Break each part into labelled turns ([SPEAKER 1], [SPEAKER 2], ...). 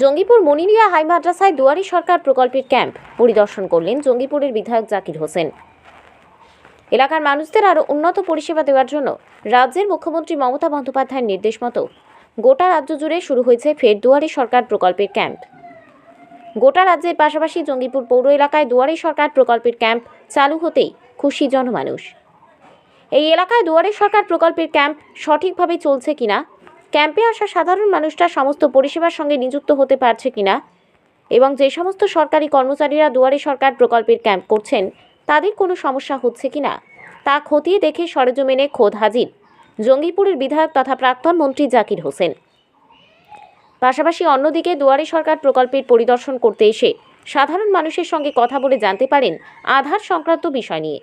[SPEAKER 1] Jangipur মনিরিয়া high মাদ্রাসায় দুয়ারি সরকার প্রকল্পের camp পরিদর্শন করলেন জঙ্গিপুরের বিধায়ক জাকির হোসেন। এলাকার মানুষদের আরও উন্নত পরিষেবা দেওয়ার জন্য রাজ্যের মুখ্যমন্ত্রী মমতা বন্দ্যোপাধ্যায়ের নির্দেশ মতো গোটা রাজ্য জুড়ে শুরু হয়েছে ফের দুয়ারি সরকার প্রকল্পের ক্যাম্প। গোটা রাজ্যের পাশাপাশি জঙ্গিপুর পৌর এলাকায় দুয়ারি সরকার প্রকল্পের ক্যাম্প চালু হতেই খুশি জনমানুষ। এই এলাকায় দুয়ারি সরকার প্রকল্পের ক্যাম্প সঠিকভাবে চলছে কিনা, ক্যাম্পে আসা সাধারণ মানুষরা সমস্ত পরিষেবার সঙ্গে নিযুক্ত হতে পারছে কিনা এবং যে সমস্ত সরকারি কর্মচারীরা দুয়ারি সরকার প্রকল্পের ক্যাম্প করছেন তাদের কোনো সমস্যা হচ্ছে কিনা তা খতিয়ে দেখে সরেজমিনে খোদ হাজির জঙ্গিপুরের বিধায়ক তথা প্রাক্তন মন্ত্রী জাকির হোসেন। পাশাপাশি অন্যদিকে দুয়ারি সরকার প্রকল্পের পরিদর্শন করতে এসে সাধারণ মানুষের সঙ্গে কথা বলে জানতে পারেন আধার সংক্রান্ত বিষয় নিয়ে।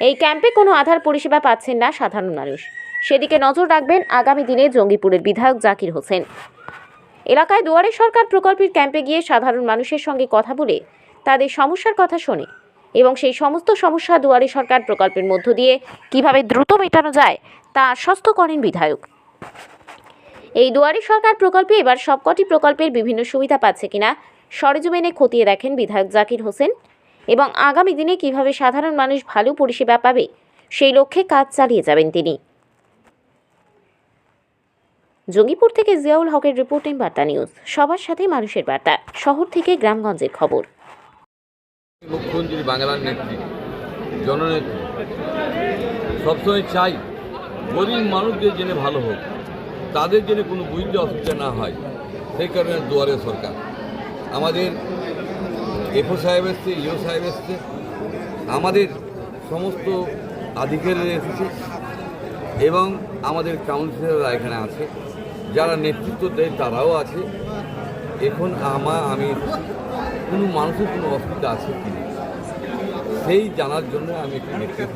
[SPEAKER 1] এই ক্যাম্পে কোনো আধার পরিষেবা পাচ্ছেন না সাধারণ মানুষ, সেদিকে নজর রাখবেন আগামী দিনে জঙ্গিপুরের বিধায়ক জাকির হোসেন। এলাকায় দুয়ারি সরকার প্রকল্পের ক্যাম্পে গিয়ে সাধারণ মানুষের সঙ্গে কথা বলে তাদের সমস্যার কথা শোনে এবং সেই সমস্ত সমস্যা দুয়ারি সরকার প্রকল্পের মধ্য দিয়ে কিভাবে দ্রুত মেটানো যায় তা আশ্বস্ত করেন বিধায়ক। এই দুয়ারি সরকার প্রকল্পে এবার সবকটি প্রকল্পের বিভিন্ন সুবিধা পাচ্ছে কিনা সরেজমিনে খতিয়ে দেখেন বিধায়ক জাকির হোসেন এবং আগামী দিনে কিভাবে সাধারণ মানুষ ভালো পরিষেবা পাবে সেই লক্ষ্যে কাজ চালিয়ে যাবেন তিনি। জঙ্গিপুর থেকে জিয়াউল হকের রিপোর্টিং বার্তা নিউজ, সবার সাথে মানুষের বার্তা, শহর থেকে গ্রামগঞ্জের খবর।
[SPEAKER 2] মুখ্যমন্ত্রী বাংলার নেত্রী, জননেত্রী, সবসময় চাই গরিব মানুষদের জন্য ভালো হোক, তাদের জন্য কোনো বুঝতে অসুবিধা না হয়। সেই কারণে দুয়ারে সরকার আমাদের এফও সাহেব এসছে, ইও সাহেব এসছে, আমাদের সমস্ত আধিকারিকরা এসেছে এবং আমাদের কাউন্সিলররা এখানে আছে, যারা নেতৃত্ব দেয় তারাও আছে। এখন আমি কোনো মানুষের কোনো অসুবিধা আছে কি না সেই জানার জন্য আমি একটু নেতৃত্ব,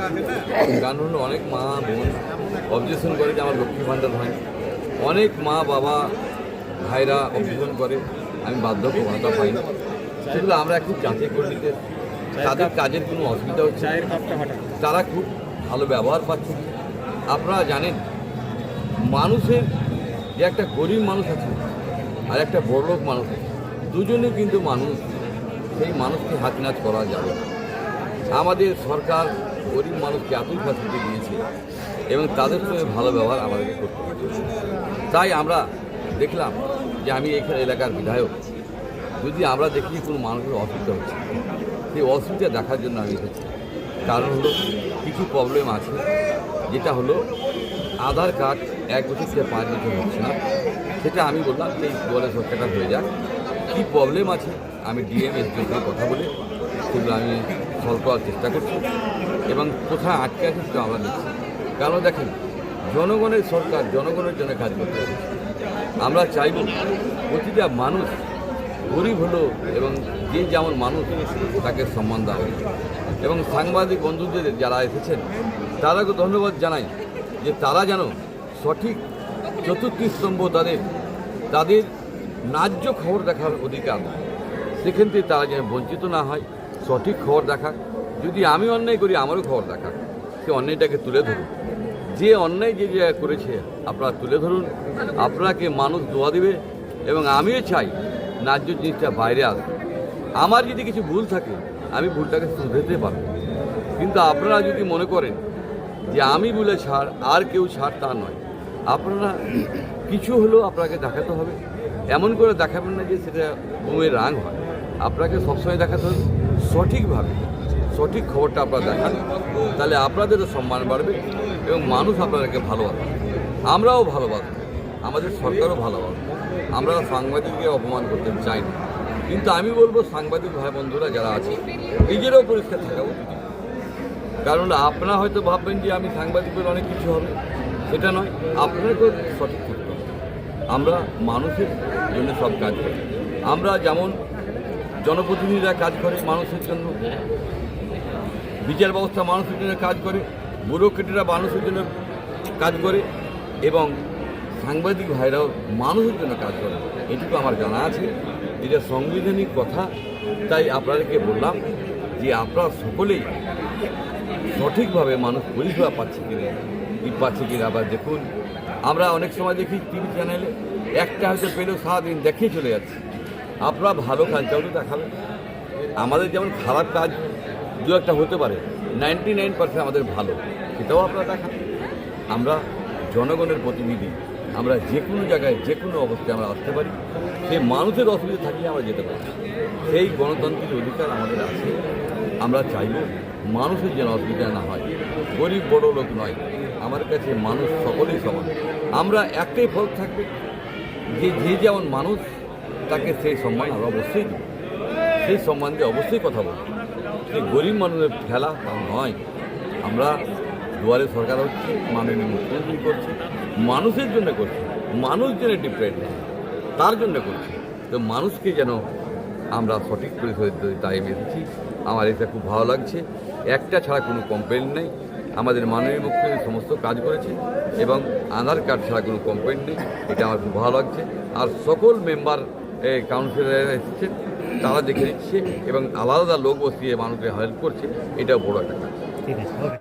[SPEAKER 2] কারণ হলো অনেক মা বোন অবজেকশন করে যে আমার লক্ষ্মী ভাণ্ডার হয়, অনেক মা বাবা ভাইরা অবজেকশন করে আমি বার্ধক্য ভাতা পাই না। সেগুলো আমরা একটু যাচাই করে নিতে, তাদের কাজের কোনো অসুবিধা হচ্ছে, তারা খুব ভালো ব্যবহার পাচ্ছে। আপনারা জানেন মানুষের যে একটা গরিব মানুষ আছে আর একটা বড়লোক মানুষ আছে, দুজনে কিন্তু মানুষ, সেই মানুষকে হাতনাজ করা যাবে। আমাদের সরকার গরিব মানুষকে এতই ফ্যাসিলিটি দিয়েছে এবং তাদের সঙ্গে ভালো ব্যবহার আমাদেরকে করতে হবে। তাই আমরা দেখলাম যে আমি এখানে এলাকার বিধায়ক, যদি আমরা দেখি কোনো মানুষের অসুবিধা হচ্ছে, সেই অসুবিধা দেখার জন্য আমি এসেছি। কারণ হলো কিছু প্রবলেম আছে, যেটা হলো আধার কার্ড 1 বছর থেকে 5 বছর হচ্ছে না। সেটা আমি বললাম যে এই দুয়ারে সরকারটা হয়ে যাক, কী প্রবলেম আছে আমি ডিএম এসডির সঙ্গে কথা বলে সেগুলো আমি সলভ করার চেষ্টা করছি এবং কোথায় আটকে আছে সেটা আমরা নিচ্ছি। কারণ দেখেন, জনগণের সরকার জনগণের জন্য কাজ করতে হবে। আমরা চাইব প্রতিটা মানুষ গরিব হলো এবং যে যেমন মানুষ তাকে সম্মান দেওয়া হবে। এবং সাংবাদিক বন্ধুদের যারা এসেছেন তাদেরকে ধন্যবাদ জানাই যে তারা যেন সঠিক চতুর্থ স্তম্ভ তাদের ন্যায্য খবর দেখার অধিকার, সেখান থেকে তারা যেন বঞ্চিত না হয়, সঠিক খবর দেখাক। যদি আমি অন্যায় করি আমারও খবর দেখাক, সে অন্যায়টাকে তুলে ধরুন। যে অন্যায় যে করেছে আপনারা তুলে ধরুন, আপনাকে মানুষ দোয়া দেবে এবং আমিও চাই ন্যায্য জিনিসটা বাইরে আসবে। আমার যদি কিছু ভুল থাকে আমি ভুলটাকে শুধরাতে পারব, কিন্তু আপনারা যদি মনে করেন যে আমি বলে ছাড় আর কেউ ছাড়, তা নয়। আপনারা কিছু হলেও আপনাকে দেখাতে হবে, এমন করে দেখাবেন না যে সেটা বোমের রাং হয়। আপনাকে সবসময় দেখাতে হবে সঠিকভাবে, সঠিক খবরটা আপনারা দেখান, তাহলে আপনাদেরও সম্মান বাড়বে এবং মানুষ আপনাদেরকে ভালোবাসবে, আমরাও ভালোবাসবো, আমাদের সরকারও ভালোবাসবে। আমরা সাংবাদিককে অপমান করতে চাই না, কিন্তু আমি বলবো সাংবাদিক ভাই বন্ধুরা যারা আছে নিজেরাও পরিষ্কার থাকা উচিত। কারণ আপনারা হয়তো ভাববেন যে আমি সাংবাদিকের অনেক কিছু হবে, সেটা নয়। আপনাদেরকেও সঠিক করতে হবে। আমরা মানুষের জন্য সব কাজ করি। আমরা যেমন জনপ্রতিনিধিরা কাজ করে মানুষের জন্য, বিচার ব্যবস্থা মানুষের জন্য কাজ করে, ব্যুরোক্রেটরা মানুষের জন্য কাজ করে এবং সাংবাদিক ভাইরাও মানুষের জন্য কাজ করে। এটুকু আমার জানা আছে, এটা সাংবিধানিক কথা। তাই আপনাদেরকে বললাম যে আপনারা সকলেই সঠিকভাবে মানুষ পরিষেবা পাচ্ছে কিনা আবার দেখুন। আমরা অনেক সময় দেখি টিভি চ্যানেলে একটা হয়তো পেলেও সারাদিন দেখেই চলে যাচ্ছে, আপনারা ভালো কাজটাও তো দেখাবেন। আমাদের যেমন খারাপ কাজ দু একটা হতে পারে, 99% আমাদের ভালো, সেটাও আপনারা দেখান। আমরা জনগণের প্রতিনিধি, আমরা যে কোনো জায়গায় যে কোনো অবস্থায় আমরা আসতে পারি, সেই মানুষের অসুবিধা থাকলে আমরা যেতে পারি। সেই গণতান্ত্রিক অধিকার আমাদের আছে। আমরা চাইব মানুষের যেন অসুবিধা না হয়। গরিব বড় লোক নয়, আমার কাছে মানুষ সকলেই সমান। আমরা একটাই ফল থাকবে যে যে যেমন মানুষ তাকে সেই সম্মান আমরা অবশ্যই দেব, সেই সম্মান দিয়ে অবশ্যই কথা বলব। সেই গরিব মানুষের খেলা তা নয়। আমরা দুয়ারে সরকার হচ্ছে, মাননীয় মুখ্যমন্ত্রী করছে, মানুষের জন্য করছে, মানুষ যেন ডিপেন্ড না তার জন্য করছে। তো মানুষকে যেন আমরা সঠিক পরিষেবা দিই, তাই আমি এসেছি। আমার এটা খুব ভালো লাগছে। একটা ছাড়া কোনো কমপ্লেন নেই। আমাদের মাননীয় মুখ্যমন্ত্রী সমস্ত কাজ করেছে এবং আধার কার্ড ছাড়া কোনো কমপ্লেন নেই। এটা আমার খুব ভালো লাগছে। আর সকল মেম্বার কাউন্সিলর এসেছেন, তারা দেখে দিচ্ছে এবং আলাদা লোক বসিয়ে মানুষকে হেল্প করছে, এটাও বড় একটা কাজ।
[SPEAKER 3] ঠিক আছে।